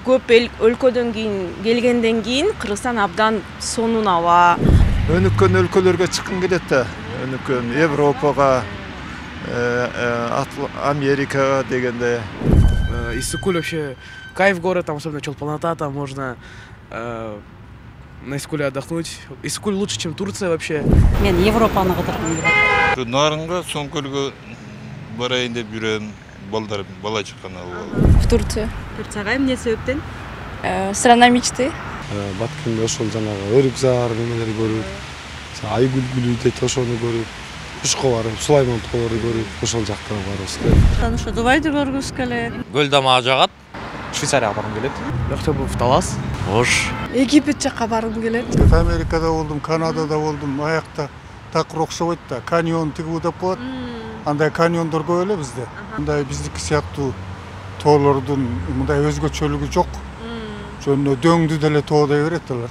Көп өлкөдөн кийин келгенден кийин Кыргызстан абдан сонун аба. Өнүккөн өлкөлөргө чыккым келет да. Өнүккөн Европага, Америкага дегенде. Иссык-Куль вообще кайф город, там особенно Чолпон-Ата, там можно на Иссык-Куле отдохнуть. Иссык-Куль лучше, чем Турция вообще. Мен Европаны кыдыргым келет. Нарынга, Соңкөлгө барайын деп жүрөм. Балдар бала чыккан ал. В Турцию. Турцияга эмне себептен? Страна мечты. Баткенде ошол жанагы өрүкзар немелерди көрүп, ай күлгүлү ошону көрүп, кушка барып, Сулайман тоолорду көрүп, ошол жактарга барабыз. Ошо Дубайды көргүбүз келет. Көлдамага жагат. Швейцарияга баргым келет. Я хотел бы в Талас. Ош. Египет жакка баргым келет. Америкада болдум, Канадада болдум, аякта такыр окшобойт да, каньон тигүү деп коет. Андай каньондор көп эле бизде. Мындай биздики сыяктуу тоолордун мындай өзгөчөлүгү жок. Жөнүнө дөңдү деле тоо дей берет алар.